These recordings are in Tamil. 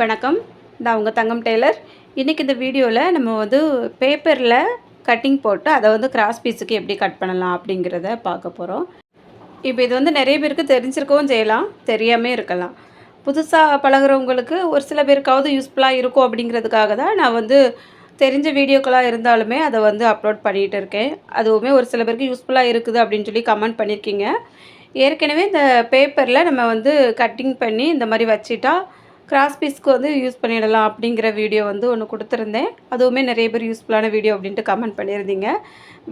வணக்கம். நான் உங்க தங்கம் டெய்லர். இன்றைக்கி இந்த வீடியோவில் நம்ம வந்து பேப்பரில் கட்டிங் போட்டு அதை வந்து கிராஸ் பீஸுக்கு எப்படி கட் பண்ணலாம் அப்படிங்கிறத பார்க்க போகிறோம். இப்போ இது வந்து நிறைய பேருக்கு தெரிஞ்சிருக்கவும் செய்யலாம், தெரியாமே இருக்கலாம். புதுசாக பழகுறவங்களுக்கு ஒரு சில பேருக்காவது யூஸ்ஃபுல்லாக இருக்கும் அப்படிங்கிறதுக்காக தான் நான் வந்து தெரிஞ்ச வீடியோக்களாக இருந்தாலுமே அதை வந்து அப்லோட் பண்ணிகிட்டு இருக்கேன். அதுவுமே ஒரு சில பேருக்கு யூஸ்ஃபுல்லாக இருக்குது அப்படின்னு சொல்லி கமெண்ட் பண்ணியிருக்கீங்க. ஏற்கனவே இந்த பேப்பரில் நம்ம வந்து கட்டிங் பண்ணி இந்த மாதிரி வச்சுட்டா கிராஸ் பீஸ்க்கு வந்து யூஸ் பண்ணிடலாம் அப்படிங்கிற வீடியோ வந்து ஒன்று கொடுத்துருந்தேன். அதுவுமே நிறைய பேர் யூஸ்ஃபுல்லான வீடியோ அப்படின்ட்டு கமெண்ட் பண்ணியிருந்தீங்க.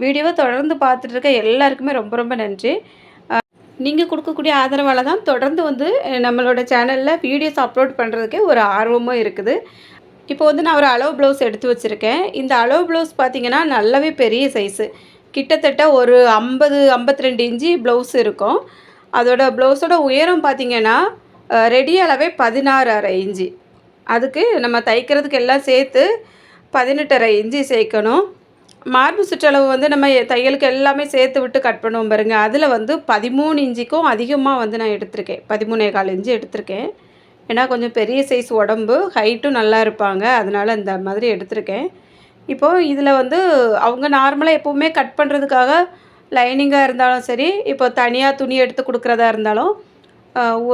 வீடியோவை தொடர்ந்து பார்த்துட்டு இருக்க எல்லாருக்குமே ரொம்ப ரொம்ப நன்றி. நீங்கள் கொடுக்கக்கூடிய ஆதரவால் தான் தொடர்ந்து வந்து நம்மளோட சேனலில் வீடியோஸ் அப்லோட் பண்ணுறதுக்கே ஒரு ஆர்வமும் இருக்குது. இப்போ வந்து நான் ஒரு அளவு ப்ளவுஸ் எடுத்து வச்சுருக்கேன். இந்த அளவு ப்ளவுஸ் பார்த்திங்கன்னா நல்லாவே பெரிய சைஸு, கிட்டத்தட்ட ஒரு 52 இன்ச்சு ப்ளவுஸ் இருக்கும். அதோட ப்ளவுஸோட உயரம் பார்த்திங்கன்னா ரெடி அளவே 16.5 இன்ச்சு. அதுக்கு நம்ம தைக்கிறதுக்கு எல்லாம் சேர்த்து 18.5 இன்ச்சு சேர்க்கணும். மார்பு சுற்றளவு வந்து நம்ம தையலுக்கு எல்லாமே சேர்த்து விட்டு கட் பண்ணுவோம் பாருங்க, அதில் வந்து 13 இன்ச்சுக்கும் அதிகமாக வந்து நான் எடுத்திருக்கேன். 13.25 இன்ச்சு எடுத்திருக்கேன். ஏன்னா கொஞ்சம் பெரிய சைஸ் உடம்பு, ஹைட்டும் நல்லா இருப்பாங்க, அதனால் இந்த மாதிரி எடுத்திருக்கேன். இப்போது இதில் வந்து அவங்க நார்மலாக எப்போவுமே கட் பண்ணுறதுக்காக லைனிங்காக இருந்தாலும் சரி, இப்போ தனியாக துணி எடுத்து கொடுக்குறதா இருந்தாலும்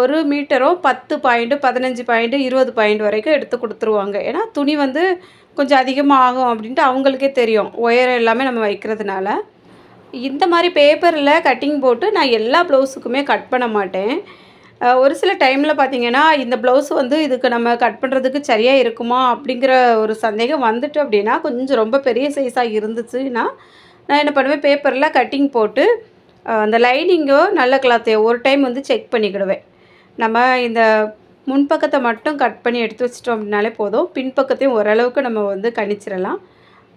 1 மீட்டரும் 10 பாயிண்ட்டு, 15 பாயிண்ட்டு, 20 பாயிண்ட் வரைக்கும் எடுத்து கொடுத்துருவாங்க. ஏன்னா துணி வந்து கொஞ்சம் அதிகமாக ஆகும் அப்படின்ட்டு அவங்களுக்கே தெரியும், உயரம் எல்லாமே நம்ம வைக்கிறதுனால. இந்த மாதிரி பேப்பரில் கட்டிங் போட்டு நான் எல்லா ப்ளவுஸுக்குமே கட் பண்ண மாட்டேன். ஒரு சில டைமில் பார்த்திங்கன்னா இந்த ப்ளவுஸ் வந்து இதுக்கு நம்ம கட் பண்ணுறதுக்கு சரியாக இருக்குமா அப்படிங்கிற ஒரு சந்தேகம் வந்துட்டு அப்படின்னா, கொஞ்சம் ரொம்ப பெரிய சைஸாக இருந்துச்சுன்னா நான் என்ன பண்ணுவேன், பேப்பரில் கட்டிங் போட்டு அந்த லைனிங்கோ நல்ல கிளாத்தையோ ஒரு டைம் வந்து செக் பண்ணிக்கிடுவேன். நம்ம இந்த முன்பக்கத்தை மட்டும் கட் பண்ணி எடுத்து வச்சிட்டோம் அப்படின்னாலே போதும், பின்பக்கத்தையும் ஓரளவுக்கு நம்ம வந்து கணிச்சிடலாம்.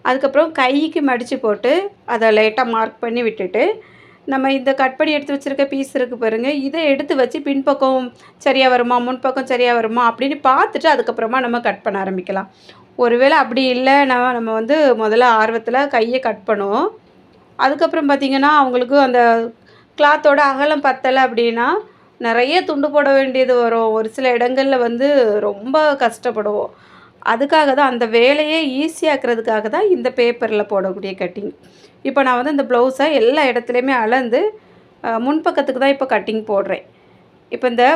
அதுக்கப்புறம் கைக்கு மடித்து போட்டு அதை லைட்டாக மார்க் பண்ணி விட்டுட்டு, நம்ம இந்த கட் பண்ணி எடுத்து வச்சுருக்க பீஸ் இருக்குது பாருங்கள், இதை எடுத்து வச்சு பின்பக்கம் சரியாக வருமா, முன்பக்கம் சரியாக வருமா அப்படின்னு பார்த்துட்டு அதுக்கப்புறமா நம்ம கட் பண்ண ஆரம்பிக்கலாம். ஒருவேளை அப்படி இல்லைன்னா நம்ம வந்து முதல்ல ஆர்வத்தில் கையை கட் பண்ணுவோம். அதுக்கப்புறம் பார்த்திங்கன்னா அவங்களுக்கு அந்த கிளாத்தோட அகலம் பத்தலை அப்படின்னா நிறைய துண்டு போட வேண்டியது வரும். ஒரு சில இடங்களில் வந்து ரொம்ப கஷ்டப்படுவோம். அதுக்காக தான், அந்த வேலையை ஈஸியாக்குறதுக்காக தான் இந்த பேப்பரில் போடக்கூடிய கட்டிங். இப்போ நான் வந்து இந்த ப்ளவுஸை எல்லா இடத்துலையுமே அளந்து முன்பக்கத்துக்கு தான் இப்போ கட்டிங் போடுறேன். இப்போ இந்த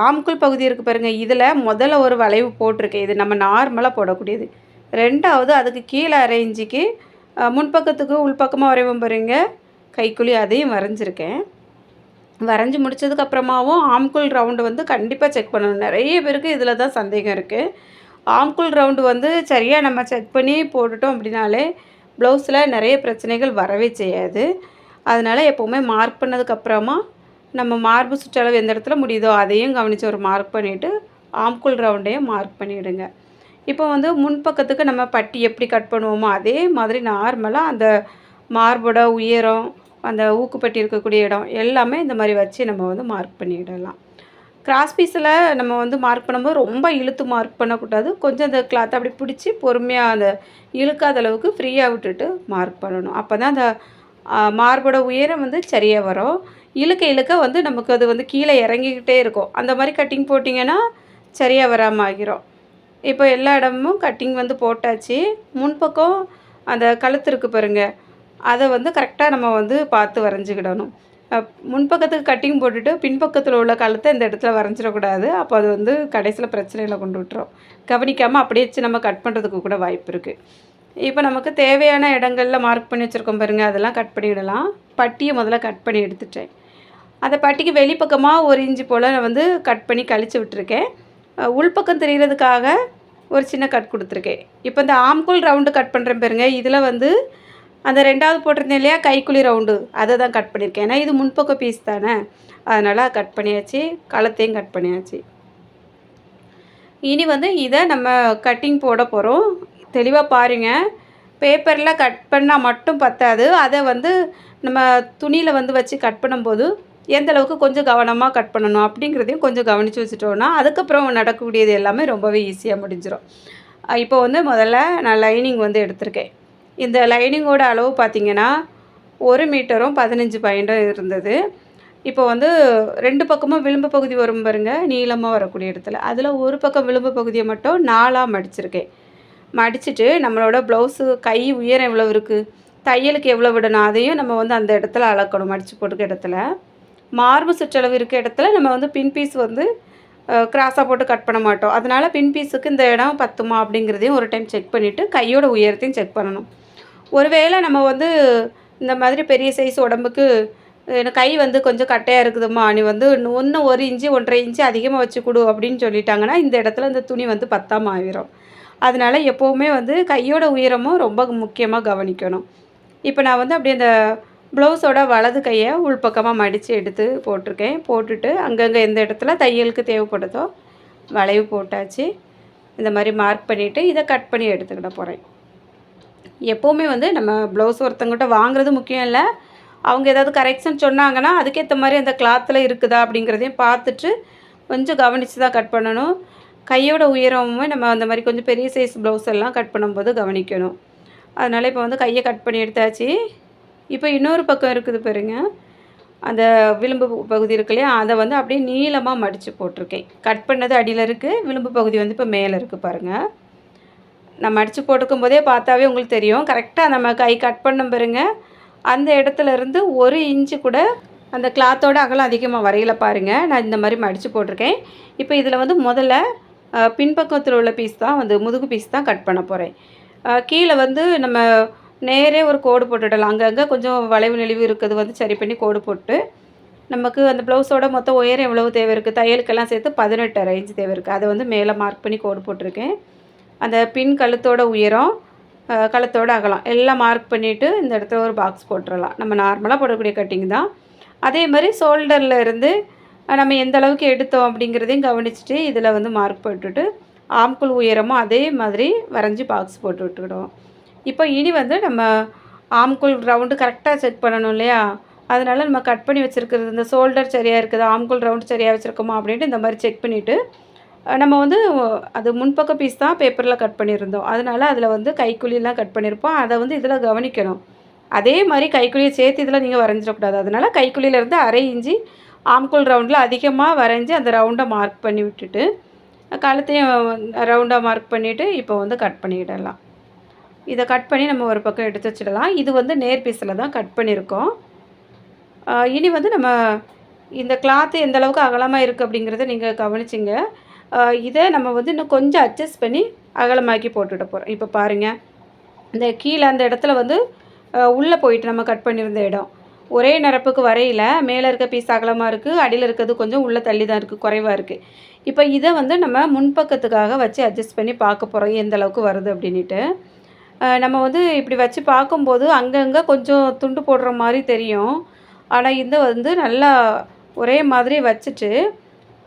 ஆம்குள் பகுதி இருக்குது பாருங்கள், இதில் முதல்ல ஒரு வளைவு போட்டிருக்கேன். இது நம்ம நார்மலாக போடக்கூடியது. ரெண்டாவது அதுக்கு கீழே 1/2 இன்ச்சுக்கு முன்பக்கத்துக்கு உள்பக்கமாக வரைவோம் பாருங்க, கைக்குழி, அதையும் வரைஞ்சிருக்கேன். வரைஞ்சி முடித்ததுக்கப்புறமாவும் ஆம்குள் ரவுண்டு வந்து கண்டிப்பாக செக் பண்ணணும். நிறைய பேருக்கு இதில் தான் சந்தேகம் இருக்குது. ஆம்குள் ரவுண்டு வந்து சரியாக நம்ம செக் பண்ணி போட்டுட்டோம் அப்படின்னாலே ப்ளவுஸில் நிறைய பிரச்சனைகள் வரவே செய்யாது. அதனால் எப்போவுமே மார்க் பண்ணதுக்கப்புறமா நம்ம மார்பு சுற்றளவு எந்த இடத்துல முடியுதோ அதையும் கவனித்து ஒரு மார்க் பண்ணிவிட்டு ஆம்குள் ரவுண்டையும் மார்க் பண்ணிவிடுங்க. இப்போ வந்து முன்பக்கத்துக்கு நம்ம பட்டி எப்படி கட் பண்ணுவோமோ அதே மாதிரி நார்மலாக அந்த மார்போட உயரம், அந்த ஊக்குப்பட்டி இருக்கக்கூடிய இடம் எல்லாமே இந்த மாதிரி வச்சு நம்ம வந்து மார்க் பண்ணிவிடலாம். கிராஸ் பீஸில் நம்ம வந்து மார்க் பண்ணும்போது ரொம்ப இழுத்து மார்க் பண்ணக்கூடாது. கொஞ்சம் அந்த கிளாத்தை அப்படி பிடிச்சி பொறுமையாக அந்த இழுக்காத அளவுக்கு ஃப்ரீயாக விட்டுட்டு மார்க் பண்ணணும். அப்போ தான் அந்த மார்போட உயரம் வந்து சரியாக வரும். இழுக்க இழுக்க வந்து நமக்கு அது வந்து கீழே இறங்கிக்கிட்டே இருக்கும். அந்த மாதிரி கட்டிங் போட்டிங்கன்னா சரியாக வராமல் ஆகிரும். இப்போ எல்லா இடமும் கட்டிங் வந்து போட்டாச்சு. முன்பக்கம் அந்த கழுத்து இருக்குது பாருங்கள், அதை வந்து கரெக்டாக நம்ம வந்து பார்த்து வரைஞ்சிக்கிடணும். முன்பக்கத்துக்கு கட்டிங் போட்டுட்டு பின்பக்கத்தில் உள்ள கழுத்தை இந்த இடத்துல வரைஞ்சிடக்கூடாது. அப்போ அது வந்து கடைசியில் பிரச்சனையில் கொண்டு விட்டுரும். கவனிக்காமல் அப்படியே வச்சு நம்ம கட் பண்ணுறதுக்கு கூட வாய்ப்பு இருக்குது. இப்போ நமக்கு தேவையான இடங்களில் மார்க் பண்ணி வச்சுருக்கோம் பாருங்கள், அதெல்லாம் கட் பண்ணிவிடலாம். பட்டியை முதல்ல கட் பண்ணி எடுத்துட்டேன். அந்த பட்டிக்கு வெளிப்பக்கமாக 1 இன்ச்சு போல் நான் வந்து கட் பண்ணி கழித்து விட்டுருக்கேன். உள்பக்கம் தெரிகிறதுக்காக ஒரு சின்ன கட் கொடுத்துருக்கேன். இப்போ இந்த ஆம்குள் ரவுண்டு கட் பண்ணுறேன் பாருங்க, இதில் வந்து அந்த 2வது போட்டிருந்தேன் இல்லையா கைக்குழி ரவுண்டு, அதை தான் கட் பண்ணியிருக்கேன். ஏன்னா இது முன்பக்க பீஸ் தானே, அதனால் கட் பண்ணியாச்சு. கழுத்தையும் கட் பண்ணியாச்சு. இனி வந்து இதை நம்ம கட்டிங் போட போகிறோம். தெளிவாக பாருங்கள், பேப்பரில் கட் பண்ணால் மட்டும் பத்தாது, அதை வந்து நம்ம துணியில் வந்து வச்சு கட் பண்ணும்போது எந்த அளவுக்கு கொஞ்சம் கவனமாக கட் பண்ணணும் அப்படிங்கிறதையும் கொஞ்சம் கவனித்து வச்சுட்டோன்னா அதுக்கப்புறம் நடக்கக்கூடியது எல்லாமே ரொம்பவே ஈஸியாக முடிஞ்சிடும். இப்போ வந்து முதல்ல நான் லைனிங் வந்து எடுத்திருக்கேன். இந்த லைனிங்கோட அளவு பார்த்திங்கன்னா 1 மீட்டரும் 15 பாயிண்ட்டும் இருந்தது. இப்போ வந்து 2 பக்கமும் விளிம்பு பகுதி வரும் பாருங்க, நீளமா வரக்கூடிய இடத்துல. அதில ஒரு பக்கம் விளிம்பு பகுதிய மட்டும் 4ஆ மடிச்சிருக்கேன். மடிச்சுட்டு நம்மளோட ப்ளவுஸு கை உயரம் எவ்வளோ இருக்குது, தையலுக்கு எவ்வளோ விடணும், அதையும் நம்ம வந்து அந்த இடத்துல அளக்கணும். மடித்து போட்டுக்க இடத்துல மார்பு சுற்றளவு இருக்க இடத்துல நம்ம வந்து பின் பீஸ் வந்து கிராஸாக போட்டு கட் பண்ண மாட்டோம். அதனால் பின் பீஸுக்கு இந்த இடம் பத்துமா அப்படிங்கிறதையும் ஒரு டைம் செக் பண்ணிவிட்டு கையோட உயரத்தையும் செக் பண்ணணும். ஒருவேளை நம்ம வந்து இந்த மாதிரி பெரிய சைஸ் உடம்புக்கு எனக்கு கை வந்து கொஞ்சம் கட்டையாக இருக்குதும்மா, நீ வந்து இன்னும் 1 இன்ச்சு 1.5 இன்ச்சு அதிகமாக வச்சு கொடு அப்படின்னு சொல்லிட்டாங்கன்னா, இந்த இடத்துல இந்த துணி வந்து பத்தாம ஆயிரும். அதனால் எப்போவுமே வந்து கையோட உயரமும் ரொம்ப முக்கியமாக கவனிக்கணும். இப்போ நான் வந்து அப்படியே அந்த ப்ளவுஸோட வலது கையை உள்பக்கமாக மடித்து எடுத்து போட்டிருக்கேன். போட்டுட்டு அங்கங்கே எந்த இடத்துல தையலுக்கு தேவைப்படுதோ வளைவு போட்டாச்சு. இந்த மாதிரி மார்க் பண்ணிவிட்டு இதை கட் பண்ணி எடுத்துக்கிட போகிறேன். எப்போவுமே வந்து நம்ம ப்ளவுஸ் ஒருத்தவங்ககிட்ட வாங்குறது முக்கியம் இல்லை. அவங்க ஏதாவது கரெக்ஷன் சொன்னாங்கன்னா அதுக்கேற்ற மாதிரி அந்த கிளாத்தில் இருக்குதா அப்படிங்கிறதையும் பார்த்துட்டு கொஞ்சம் கவனித்து தான் கட் பண்ணணும். கையோட உயரமுமே நம்ம அந்த மாதிரி கொஞ்சம் பெரிய சைஸ் ப்ளவுஸ் எல்லாம் கட் பண்ணும்போது கவனிக்கணும். அதனால் இப்போ வந்து கையை கட் பண்ணி எடுத்தாச்சு. இப்போ இன்னொரு பக்கம் இருக்குது பாருங்க, அந்த விளிம்பு பகுதி இருக்கு இல்லையா, அதை வந்து அப்படியே நீளமாக மடித்து போட்டிருக்கேன். கட் பண்ணது அடியில் இருக்குது, விளிம்பு பகுதி வந்து இப்போ மேலே இருக்குது பாருங்கள். நான் மடித்து போட்டுக்கும் போதே பார்த்தாவே உங்களுக்கு தெரியும். கரெக்டாக நம்ம கை கட் பண்ண பாருங்க, அந்த இடத்துலேருந்து 1 இன்ச்சு கூட அந்த கிளாத்தோட அகலம் அதிகமாக வரையில பாருங்கள். நான் இந்த மாதிரி மடித்து போட்டிருக்கேன். இப்போ இதில் வந்து முதல்ல பின்பக்கத்தில் உள்ள பீஸ் தான் வந்து முதுகு பீஸ் தான் கட் பண்ண போகிறேன். கீழே வந்து நம்ம நேரே ஒரு கோடு போட்டுடலாம். அங்கங்கே கொஞ்சம் வளைவு நெளிவு இருக்கிறது வந்து சரி பண்ணி கோடு போட்டு, நமக்கு அந்த ப்ளவுஸோட மொத்தம் உயரம் எவ்வளவு தேவை இருக்குது, தையலுக்கெல்லாம் சேர்த்து 18.5 இன்ச் தேவை இருக்குது. அதை வந்து மேலே மார்க் பண்ணி கோடு போட்டிருக்கேன். அந்த பின் கழுத்தோட உயரம், கழுத்தோட அகலம் எல்லாம் மார்க் பண்ணிவிட்டு இந்த இடத்துல ஒரு பாக்ஸ் போட்டுடலாம். நம்ம நார்மலாக போடக்கூடிய கட்டிங் தான். அதே மாதிரி ஷோல்டரில் இருந்து நம்ம எந்த அளவுக்கு எடுத்தோம் அப்படிங்கிறதையும் கவனிச்சுட்டு இதில் வந்து மார்க் போட்டுட்டு ஆம்குள் உயரமும் அதே மாதிரி வரைஞ்சி பாக்ஸ் போட்டு விட்டுக்கிடுவோம். இப்போ இனி வந்து நம்ம ஆம்குள் ரவுண்டு கரெக்டாக செக் பண்ணணும் இல்லையா, அதனால் நம்ம கட் பண்ணி வச்சுருக்கிறது இந்த ஷோல்டர் சரியாக இருக்குது, ஆம்குள் ரவுண்டு சரியாக வச்சுருக்கோமா அப்படின்ட்டு இந்த மாதிரி செக் பண்ணிவிட்டு நம்ம வந்து அது முன்பக்க பீஸ் தான் பேப்பரில் கட் பண்ணியிருந்தோம். அதனால் அதில் வந்து கைக்குழியெல்லாம் கட் பண்ணியிருப்போம். அதை வந்து இதில் கவனிக்கணும். அதே மாதிரி கைக்குழியை சேர்த்து இதில் நீங்கள் வரைஞ்சிடக்கூடாது. அதனால் கைக்குழியிலேருந்து 1/2 இன்ச்சு ஆம்குள் ரவுண்டில் அதிகமாக வரைஞ்சி அந்த ரவுண்டை மார்க் பண்ணி விட்டுட்டு கழுத்தையும் ரவுண்டாக மார்க் பண்ணிவிட்டு இப்போ வந்து கட் பண்ணிவிடலாம். இதை கட் பண்ணி நம்ம ஒரு பக்கம் எடுத்து வச்சிடலாம். இது வந்து நேர் பீஸில் தான் கட் பண்ணியிருக்கோம். இனி வந்து நம்ம இந்த கிளாத்து எந்த அளவுக்கு அகலமாக இருக்குது அப்படிங்கிறத நீங்கள் கவனிச்சிங்க. இதை நம்ம வந்து இன்னும் கொஞ்சம் அட்ஜஸ்ட் பண்ணி அகலமாக்கி போட்டுவிட போகிறோம். இப்போ பாருங்கள், இந்த கீழே அந்த இடத்துல வந்து உள்ளே போயிட்டு நம்ம கட் பண்ணியிருந்த இடம் ஒரே நிரப்புக்கு வரையில் மேலே இருக்க பீஸ் அகலமாக இருக்குது, அடியில் இருக்கிறது கொஞ்சம் உள்ளே தள்ளி தான் இருக்குது, குறைவாக இருக்குது. இப்போ இதை வந்து நம்ம முன்பக்கத்துக்காக வச்சு அட்ஜஸ்ட் பண்ணி பார்க்க போகிறோம் எந்த அளவுக்கு வருது அப்படின்ட்டு. நம்ம வந்து இப்படி வச்சு பார்க்கும்போது அங்கங்கே கொஞ்சம் துண்டு போடுற மாதிரி தெரியும். ஆனால் இதை வந்து நல்லா ஒரே மாதிரி வச்சுட்டு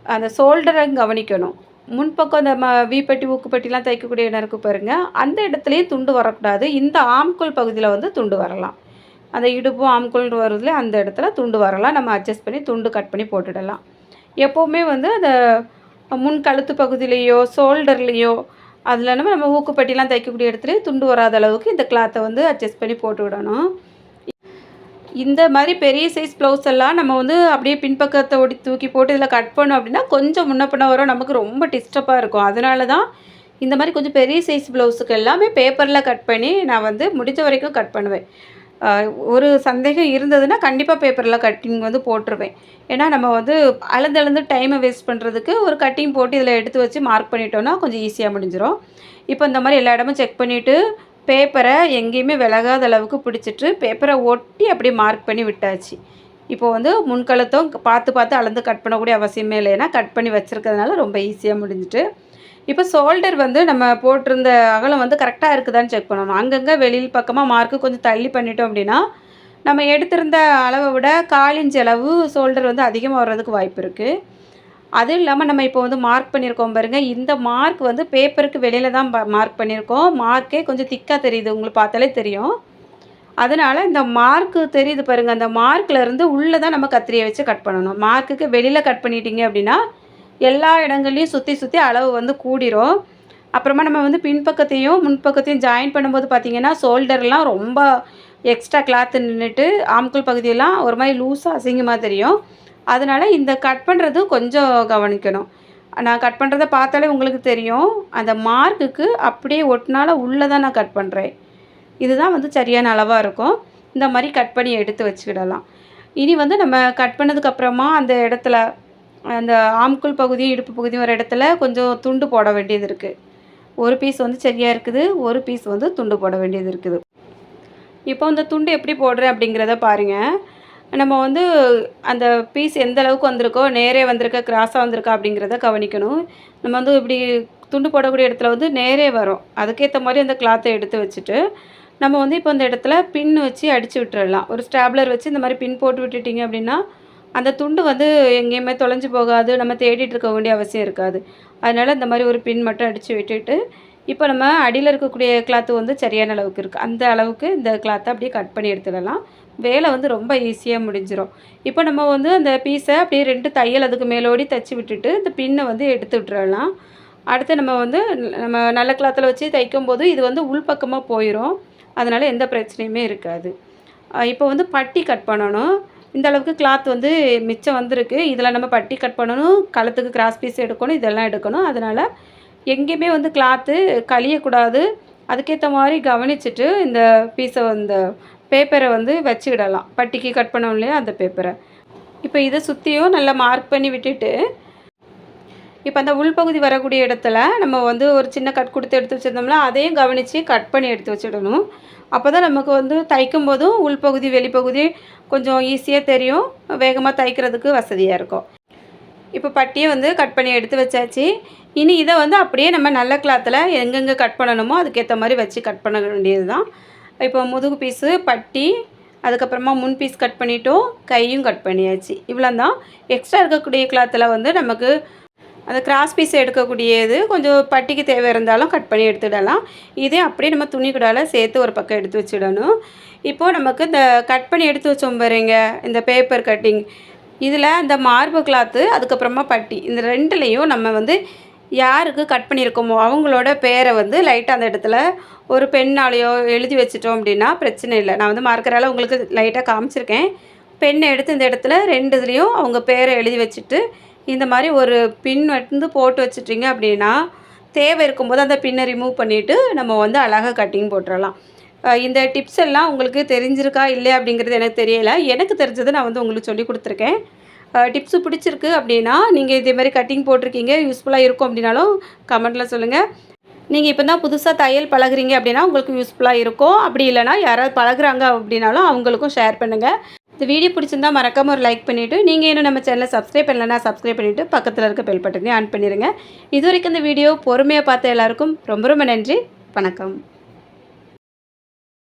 அந்த ஷோல்டரை கவனிக்கணும். முன்பக்கம் அந்த வீப்பட்டி ஊக்குப்பட்டிலாம் தைக்கக்கூடிய இடம் இருக்குது பாருங்கள், அந்த இடத்துலையும் துண்டு வரக்கூடாது. இந்த ஆம்குள் பகுதியில் வந்து துண்டு வரலாம். அந்த இடுப்பும் ஆம்குள் வருதுல அந்த இடத்துல துண்டு வரலாம். நம்ம அட்ஜஸ்ட் பண்ணி துண்டு கட் பண்ணி போட்டுடலாம். எப்போவுமே வந்து அந்த முன் கழுத்து பகுதியிலையோ ஷோல்டர்லேயோ அதில் நம்ம ஊக்குப்பட்டிலாம் தைக்கக்கூடிய இடத்துல துண்டு வராத அளவுக்கு இந்த கிளாத்தை வந்து அட்ஜஸ்ட் பண்ணி போட்டு விடணும். இந்த மாதிரி பெரிய சைஸ் ப்ளவுஸ் எல்லாம் நம்ம வந்து அப்படியே பின்பக்கத்தை தூக்கி போட்டு இதில் கட் பண்ணோம் அப்படின்னா கொஞ்சம் முன்ன பின்ன வரும், நமக்கு ரொம்ப டிஸ்டர்பாக இருக்கும். அதனால தான் இந்த மாதிரி கொஞ்சம் பெரிய சைஸ் ப்ளவுஸுக்கு எல்லாமே பேப்பரில் கட் பண்ணி நான் வந்து முடிஞ்ச வரைக்கும் கட் பண்ணுவேன். ஒரு சந்தேகம் இருந்ததுன்னா கண்டிப்பாக பேப்பரில் கட்டிங் வந்து போட்டுருவேன். ஏன்னா நம்ம வந்து அளந்து டைமை வேஸ்ட் பண்ணுறதுக்கு ஒரு கட்டிங் போட்டு இதில் எடுத்து வச்சு மார்க் பண்ணிட்டோன்னா கொஞ்சம் ஈஸியாக முடிஞ்சிடும். இப்போ இந்த மாதிரி எல்லா இடமும் செக் பண்ணிவிட்டு பேப்பரை எங்கேயுமே விலகாத அளவுக்கு பிடிச்சிட்டு பேப்பரை ஒட்டி அப்படியே மார்க் பண்ணி விட்டாச்சு. இப்போ வந்து முன்கழுத்தும் பார்த்து அளந்து கட் பண்ணக்கூடிய அவசியமே இல்லை, ஏன்னா கட் பண்ணி வச்சுருக்கிறதுனால ரொம்ப ஈஸியாக முடிஞ்சிட்டு. இப்போ ஷோல்டர் வந்து நம்ம போட்டிருந்த அகலம் வந்து கரெக்டாக இருக்குதான்னு செக் பண்ணணும். அங்கங்கே வெளியில் பக்கமாக மார்க்கு கொஞ்சம் தள்ளி பண்ணிட்டோம் அப்படின்னா நம்ம எடுத்திருந்த அளவை விட 1/4 இன்ச் அளவு ஷோல்டர் வந்து அதிகமாக வர்றதுக்கு வாய்ப்பு இருக்குது. அதுவும் இல்லாமல் நம்ம இப்போ வந்து மார்க் பண்ணியிருக்கோம் பாருங்கள், இந்த மார்க் வந்து பேப்பருக்கு வெளியில் தான் மார்க் பண்ணியிருக்கோம். மார்க்கே கொஞ்சம் திக்காக தெரியுது, உங்களுக்கு பார்த்தாலே தெரியும். அதனால் இந்த மார்க்கு தெரியுது பாருங்கள், அந்த மார்க்லேருந்து உள்ளே தான் நம்ம கத்திரியை வச்சு கட் பண்ணணும். மார்க்குக்கு வெளியில் கட் பண்ணிட்டீங்க அப்படின்னா எல்லா இடங்கள்லையும் சுற்றி அளவு வந்து கூடிரும். அப்புறமா நம்ம வந்து பின்பக்கத்தையும் முன்பக்கத்தையும் ஜாயின் பண்ணும்போது பார்த்திங்கன்னா ஷோல்டர்லாம் ரொம்ப எக்ஸ்ட்ரா கிளாத்து நின்றுட்டு ஆம்கோல் பகுதியெல்லாம் ஒரு மாதிரி லூஸாக அசிங்கமாக தெரியும். அதனால் இந்த கட் பண்ணுறது கொஞ்சம் கவனிக்கணும். நான் கட் பண்ணுறத பார்த்தாலே உங்களுக்கு தெரியும். அந்த மார்க்குக்கு அப்படியே ஒட்டினால உள்ளே தான் நான் கட் பண்ணுறேன். இதுதான் வந்து சரியான அளவாக இருக்கும். இந்த மாதிரி கட் பண்ணி எடுத்து வச்சுக்கிடலாம். இனி வந்து நம்ம கட் பண்ணதுக்கப்புறமா அந்த இடத்துல அந்த ஆம்கோல் பகுதியும் இடுப்பு பகுதியும் ஒரு இடத்துல கொஞ்சம் துண்டு போட வேண்டியது இருக்குது. ஒரு பீஸ் வந்து சரியாக இருக்குது, ஒரு பீஸ் வந்து துண்டு போட வேண்டியது இருக்குது. இப்போ இந்த துண்டு எப்படி போடுறேன் அப்படிங்கிறத பாருங்கள். நம்ம வந்து அந்த பீஸ் எந்த அளவுக்கு வந்திருக்கோ, நேரே வந்திருக்கா, கிராஸாக வந்திருக்கா அப்படிங்கிறத கவனிக்கணும். நம்ம வந்து இப்படி துண்டு போடக்கூடிய இடத்துல வந்து நேரே வரும். அதுக்கேற்ற மாதிரி அந்த கிளாத்தை எடுத்து வச்சுட்டு, நம்ம வந்து இப்போ அந்த இடத்துல பின் வச்சு அடித்து விட்டுறலாம். ஒரு ஸ்டாப்லர் வச்சு இந்த மாதிரி பின் போட்டு விட்டுட்டிங்க அப்படின்னா, அந்த துண்டு வந்து எங்கேயுமே தொலைஞ்சு போகாது. நம்ம தேடிட்டு இருக்க வேண்டிய அவசியம் இருக்காது. அதனால் இந்த மாதிரி ஒரு பின் மட்டும் அடித்து விட்டுட்டு, இப்போ நம்ம அடியில் இருக்கக்கூடிய கிளாத்து வந்து சரியான அளவுக்கு இருக்குது. அந்த அளவுக்கு இந்த கிளாத்தை அப்படியே கட் பண்ணி எடுத்துடலாம். வேலை வந்து ரொம்ப ஈஸியாக முடிஞ்சிடும். இப்போ நம்ம வந்து அந்த பீஸை அப்படியே 2 தையல் அதுக்கு மேலோடி தைச்சி விட்டுட்டு, இந்த பின்னை வந்து எடுத்து விட்டுறலாம். அடுத்து நம்ம நல்ல கிளாத்தில் வச்சு தைக்கும்போது இது வந்து உள்பக்கமாக போயிடும். அதனால் எந்த பிரச்சனையுமே இருக்காது. இப்போ வந்து பட்டி கட் பண்ணணும். இந்த அளவுக்கு கிளாத் வந்து மிச்சம் வந்திருக்கு. இதில் நம்ம பட்டி கட் பண்ணணும், கழுத்துக்கு கிராஸ் பீஸ் எடுக்கணும், இதெல்லாம் எடுக்கணும். அதனால் எங்கேயுமே வந்து கிளாத்து கழியக்கூடாது. அதுக்கேற்ற மாதிரி கவனிச்சுட்டு இந்த பீஸை இந்த பேப்பரை வந்து வச்சுக்கிடலாம். பட்டிக்கு கட் பண்ணோம் இல்லையா அந்த பேப்பரை. இப்போ இதை சுற்றியும் நல்லா மார்க் பண்ணி விட்டுட்டு, இப்போ அந்த உள்பகுதி வரக்கூடிய இடத்துல நம்ம வந்து ஒரு சின்ன கட் கொடுத்து எடுத்து வச்சுருந்தோம்னா அதையும் கவனித்து கட் பண்ணி எடுத்து வச்சிடணும். அப்போ தான் நமக்கு வந்து தைக்கும் போதும் உள்பகுதி வெளிப்பகுதி கொஞ்சம் ஈஸியாக தெரியும், வேகமாக தைக்கிறதுக்கு வசதியாக இருக்கும். இப்போ பட்டியை வந்து கட் பண்ணி எடுத்து வச்சாச்சு. இனி இதை வந்து அப்படியே நம்ம நல்ல கிளாத்தில் எங்கெங்கே கட் பண்ணணுமோ அதுக்கேற்ற மாதிரி வச்சு கட் பண்ண வேண்டியது தான். இப்போ முதுகு பீஸு, பட்டி, அதுக்கப்புறமா முன் பீஸ் கட் பண்ணிட்டோம், கையும் கட் பண்ணியாச்சு. இவ்வளோ தான். எக்ஸ்ட்ரா இருக்கக்கூடிய கிளாத்தில் வந்து நமக்கு அந்த கிராஸ் பீஸ் எடுக்கக்கூடியது கொஞ்சம் பட்டிக்கு தேவை இருந்தாலும் கட் பண்ணி எடுத்துடலாம். இதே அப்படியே நம்ம துணி கூடால சேர்த்து ஒரு பக்கம் எடுத்து வச்சிடணும். இப்போது நமக்கு இந்த கட் பண்ணி எடுத்து வச்சோம் பாருங்க, இந்த பேப்பர் கட்டிங், இதில் இந்த மார்பு கிளாத்து அதுக்கப்புறமா பட்டி, இந்த 2லையும் நம்ம வந்து யாருக்கு கட் பண்ணியிருக்கோமோ அவங்களோட பேரை வந்து லைட்டாக அந்த இடத்துல ஒரு பெண்ணாலேயோ எழுதி வச்சிட்டோம் அப்படின்னா பிரச்சனை இல்லை. நான் வந்து மார்க்கரால் உங்களுக்கு லைட்டாக காமிச்சிருக்கேன். பெண்ணை எடுத்து இந்த இடத்துல 2 இதுலேயும் அவங்க பேரை எழுதி வச்சுட்டு இந்த மாதிரி ஒரு பின் வந்து போட்டு வச்சிட்டிங்க அப்படின்னா தேவை இருக்கும்போது அந்த பின்னை ரிமூவ் பண்ணிவிட்டு நம்ம வந்து அழகாக கட்டிங் போட்டுடலாம். இந்த டிப்ஸ் எல்லாம் உங்களுக்கு தெரிஞ்சிருக்கா இல்லையா அப்படிங்கிறது எனக்கு தெரியலை. எனக்கு தெரிஞ்சதை நான் வந்து உங்களுக்கு சொல்லி கொடுத்துருக்கேன். டிப்ஸு பிடிச்சிருக்கு அப்படின்னா நீங்கள் இதே மாதிரி கட்டிங் போட்டிருக்கீங்க, யூஸ்ஃபுல்லாக இருக்கும் அப்படின்னாலும் கமெண்ட்டில் சொல்லுங்கள். நீங்கள் இப்போ தான் புதுசாக தையல் பழகுறீங்க அப்படின்னா உங்களுக்கு யூஸ்ஃபுல்லாக இருக்கும். அப்படி இல்லைனா யாராவது பழகுறாங்க அப்படின்னாலும் அவங்களுக்கும் ஷேர் பண்ணுங்கள். இந்த வீடியோ பிடிச்சிருந்தால் மறக்காமல் ஒரு லைக் பண்ணிவிட்டு, நீங்கள் இன்னும் நம்ம சேனலை சப்ஸ்கிரைப் பண்ணலைன்னா சப்ஸ்கிரைப் பண்ணிவிட்டு பக்கத்தில் இருக்க பெல் பட்டனையும் ஆன் பண்ணிடுங்க. இது வரைக்கும் இந்த வீடியோ பொறுமையாக பார்த்த எல்லாருக்கும் ரொம்ப ரொம்ப நன்றி. வணக்கம்.